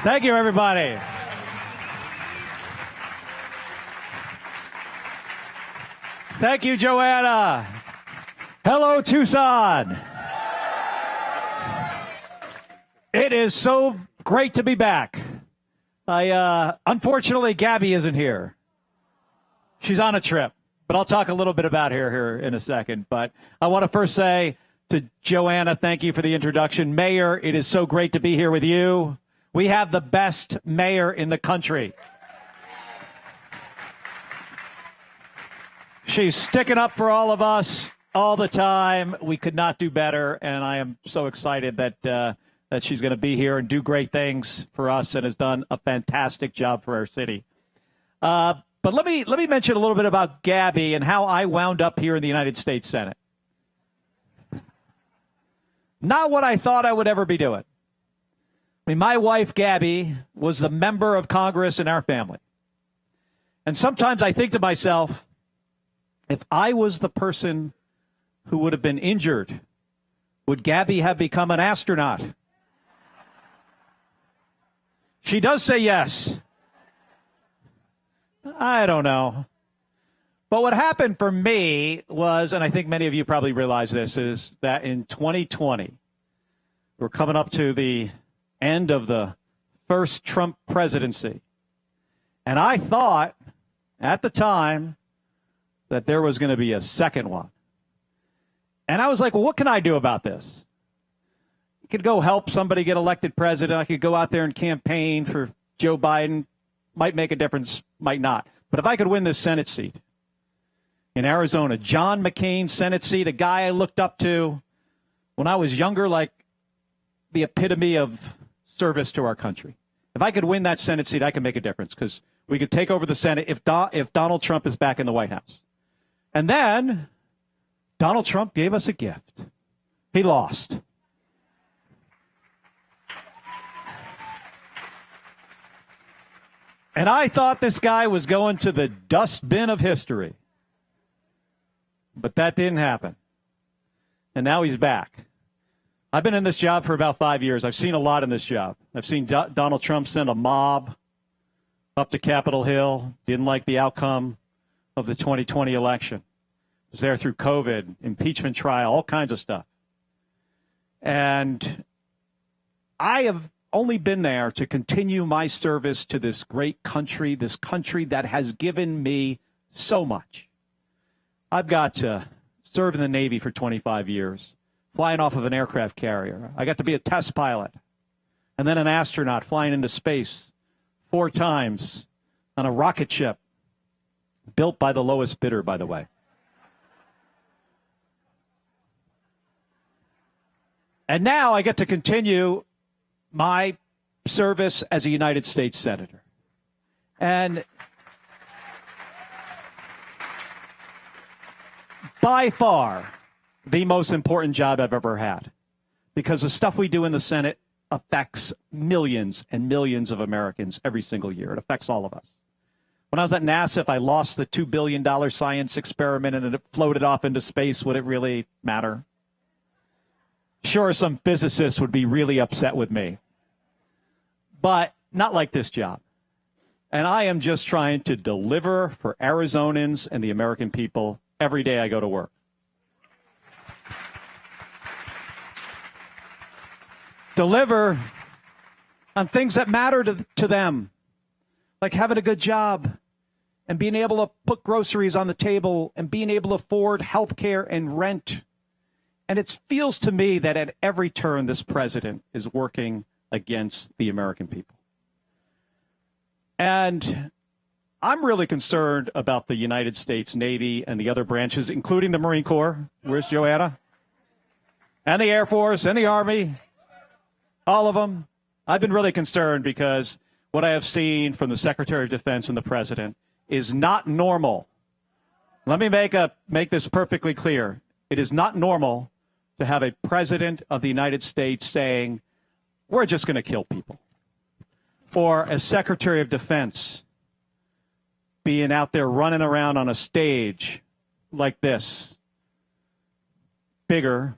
Thank you, everybody. Thank you, Joanna. Hello, Tucson. It is so great to be back. Unfortunately, Gabby isn't here. She's on a trip, but I'll talk a little bit about her here in a second. But I want to first say to Joanna, thank you for the introduction. Mayor, it is so great to be here with you. We have the best mayor in the country. She's sticking up for all of us all the time. We could not do better, and I am so excited that she's going to be here and do great things for us and has done a fantastic job for our city. But let me mention a little bit about Gabby and how I wound up here in the United States Senate. Not what I thought I would ever be doing. I mean, my wife, Gabby, was the member of Congress in our family. And sometimes I think to myself, if I was the person who would have been injured, would Gabby have become an astronaut? She does say yes. I don't know. But what happened for me was, and I think many of you probably realize this, is that in 2020, we're coming up to the end of the first Trump presidency. And I thought at the time that there was going to be a second one. And I was like, well, what can I do about this? I could go help somebody get elected president. I could go out there and campaign for Joe Biden. Might make a difference, might not. But if I could win this Senate seat in Arizona, John McCain's Senate seat, a guy I looked up to when I was younger, like the epitome of service to our country. If I could win that Senate seat, I could make a difference because we could take over the Senate if Donald Trump is back in the White House. And then Donald Trump gave us a gift. He lost. And I thought this guy was going to the dustbin of history. But that didn't happen. And now he's back. I've been in this job for about 5 years. I've seen a lot in this job. I've seen Donald Trump send a mob up to Capitol Hill. Didn't like the outcome of the 2020 election. Was there through COVID, impeachment trial, all kinds of stuff. And I have only been there to continue my service to this great country, this country that has given me so much. I've got to serve in the Navy for 25 years, flying off of an aircraft carrier. I got to be a test pilot and then an astronaut flying into space 4 times on a rocket ship built by the lowest bidder, by the way. And now I get to continue my service as a United States Senator. And by far, the most important job I've ever had. Because the stuff we do in the Senate affects millions and millions of Americans every single year. It affects all of us. When I was at NASA, if I lost the $2 billion science experiment and it floated off into space, would it really matter? Sure, some physicists would be really upset with me. But not like this job. And I am just trying to deliver for Arizonans and the American people every day I go to work. Deliver on things that matter to them, like having a good job and being able to put groceries on the table and being able to afford health care and rent. And it feels to me that at every turn, this president is working against the American people. And I'm really concerned about the United States Navy and the other branches, including the Marine Corps. Where's Joanna? And the Air Force and the Army. All of them. I've been really concerned because what I have seen from the Secretary of Defense and the President is not normal. Let me make this perfectly clear. It is not normal to have a President of the United States saying, we're just going to kill people. Or a Secretary of Defense being out there running around on a stage like this. Bigger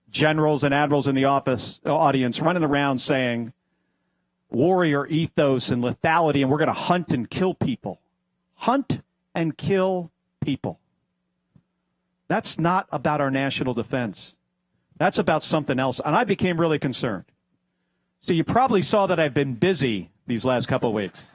generals and admirals in the audience running around saying, warrior ethos and lethality, and we're going to hunt and kill people. Hunt and kill people. That's not about our national defense. That's about something else. And I became really concerned. So you probably saw that I've been busy these last couple of weeks.